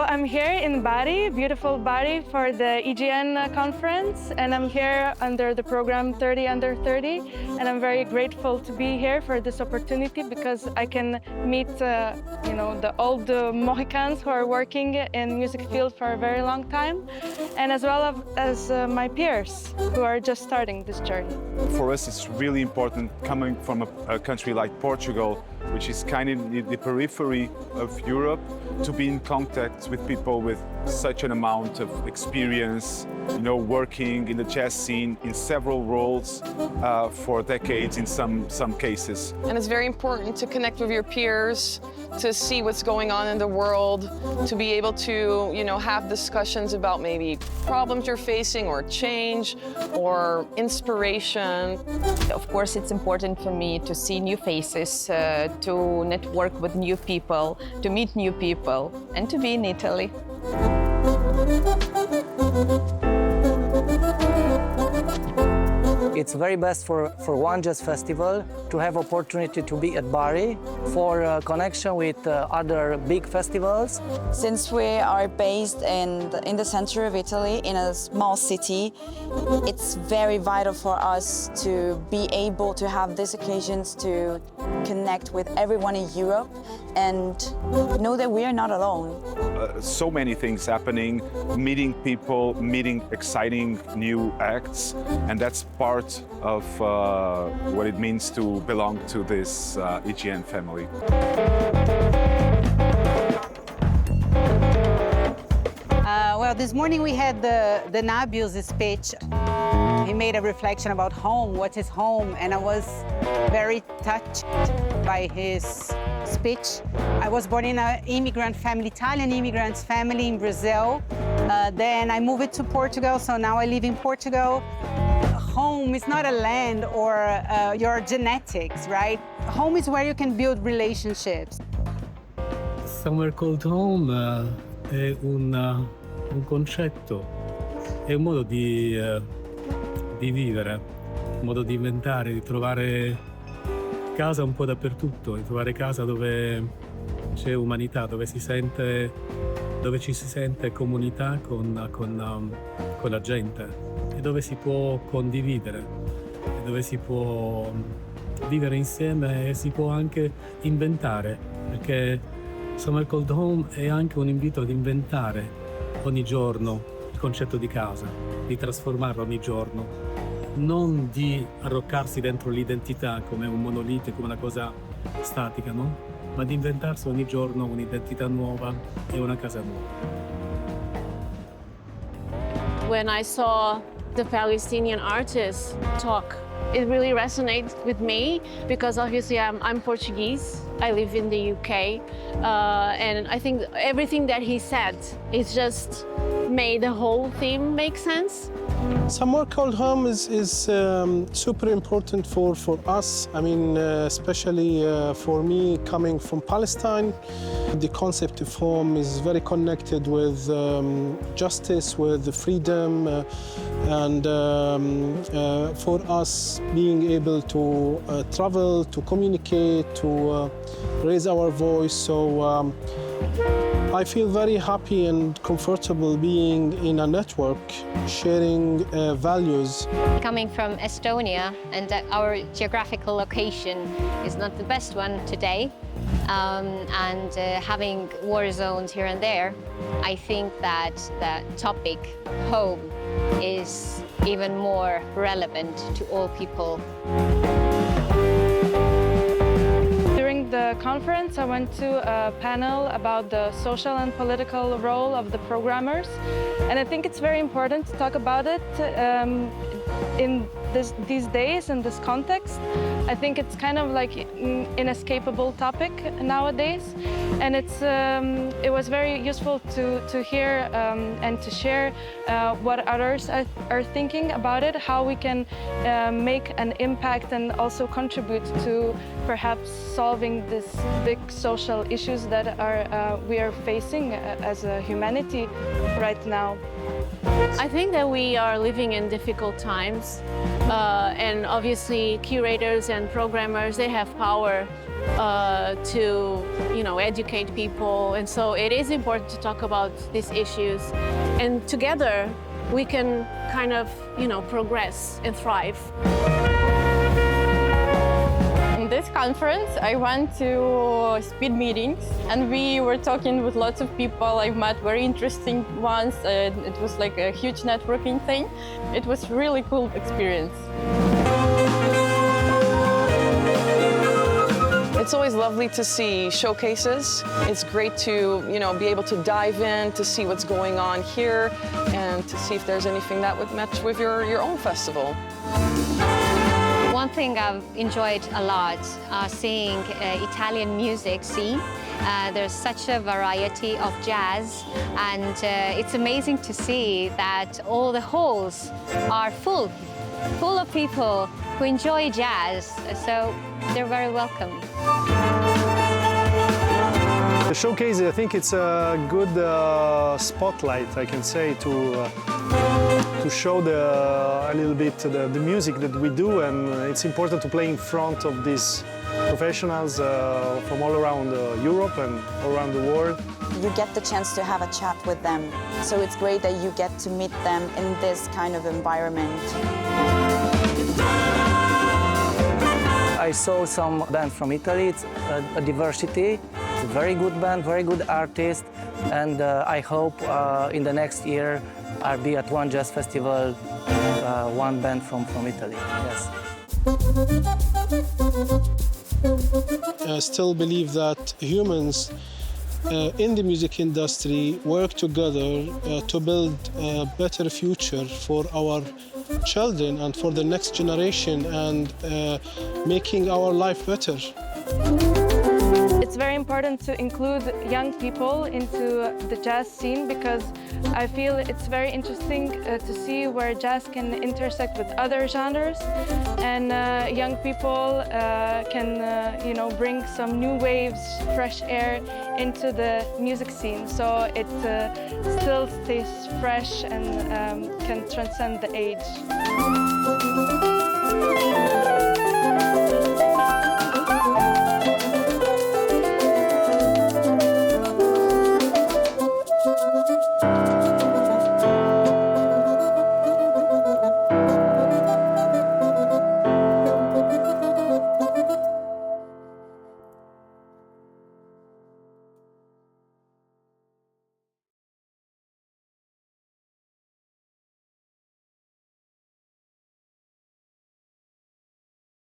I'm here in Bari, beautiful Bari, for the EGN conference, and I'm here under the program 30 Under 30, and I'm very grateful to be here for this opportunity because I can meet, the old Mohicans who are working in music field for a very long time, and as well as my peers who are just starting this journey. For us, it's really important coming from a country like Portugal, which is kind of in the periphery of Europe, to be in contact with people with such an amount of experience, working in the jazz scene in several roles for decades in some cases. And it's very important to connect with your peers, to see what's going on in the world, to be able to, have discussions about maybe problems you're facing or change or inspiration. Of course, it's important for me to see new faces, to network with new people, to meet new people, and to be in Italy. It's very best for one jazz festival to have opportunity to be at Bari for connection with other big festivals. Since we are based in the center of Italy, in a small city, it's very vital for us to be able to have these occasions to connect with everyone in Europe and know that we are not alone. So many things happening, meeting people, meeting exciting new acts, and that's part of what it means to belong to this EGN family. Well, this morning we had the Nabius speech. He made a reflection about home, what is home, and I was very touched by his speech. I was born in an immigrant family, Italian immigrants family in Brazil. Then I moved to Portugal, so now I live in Portugal. Home is not a land or your genetics, right? Home is where you can build relationships. Somewhere called home è un concetto, è un modo di vivere, un modo di inventare, di trovare casa un po' dappertutto, di trovare casa dove c'è umanità, dove ci si sente comunità con la gente e dove si può condividere, e dove si può vivere insieme e si può anche inventare, perché Summer Cold Home è anche un invito ad inventare ogni giorno il concetto di casa, di trasformarlo ogni giorno, non di arroccarsi dentro l'identità come un monolite, come una cosa statica, no? Ma di inventarsi ogni giorno un'identità nuova e una casa nuova. When I saw the Palestinian artists talk, it really resonates with me because obviously I'm Portuguese. I live in the UK, and I think everything that he said is just made the whole theme make sense. Somewhere Called Home is super important for us. I mean, especially for me coming from Palestine. The concept of home is very connected with justice, with freedom, and for us being able to travel, to communicate, to raise our voice. So I feel very happy and comfortable being in a network, sharing values. Coming from Estonia, and our geographical location is not the best one today, and having war zones here and there, I think that the topic home is even more relevant to all people. During the conference, I went to a panel about the social and political role of the programmers, and I think it's very important to talk about it in these days, in this context. I think it's kind of like an inescapable topic nowadays, and it was very useful to hear and to share what others are thinking about it, how we can make an impact and also contribute to perhaps solving these big social issues that we are facing as a humanity right now. I think that we are living in difficult times, and obviously curators and programmers, they have power to, you know, educate people. And so it is important to talk about these issues. And together we can kind of, you know, progress and thrive. In this conference, I went to speed meetings and we were talking with lots of people. I've met very interesting ones. It was like a huge networking thing. It was really cool experience. It's always lovely to see showcases. It's great to, you know, be able to dive in, to see what's going on here, and to see if there's anything that would match with your own festival. One thing I've enjoyed a lot seeing Italian music scene. There's such a variety of jazz, and it's amazing to see that all the halls are full of people who enjoy jazz, so they're very welcome. The showcase, I think it's a good spotlight, I can say, to show a little bit the music that we do, and it's important to play in front of these professionals from all around Europe and all around the world. You get the chance to have a chat with them, so it's great that you get to meet them in this kind of environment. I saw some bands from Italy. It's a diversity. It's a very good band, very good artist, and I hope in the next year I'll be at One Jazz Festival, one band from Italy. Yes. I still believe that humans in the music industry work together to build a better future for our children and for the next generation, and making our life better. It's very important to include young people into the jazz scene because I feel it's very interesting to see where jazz can intersect with other genres, and young people can you know, bring some new waves, fresh air into the music scene, so it still stays fresh and can transcend the age.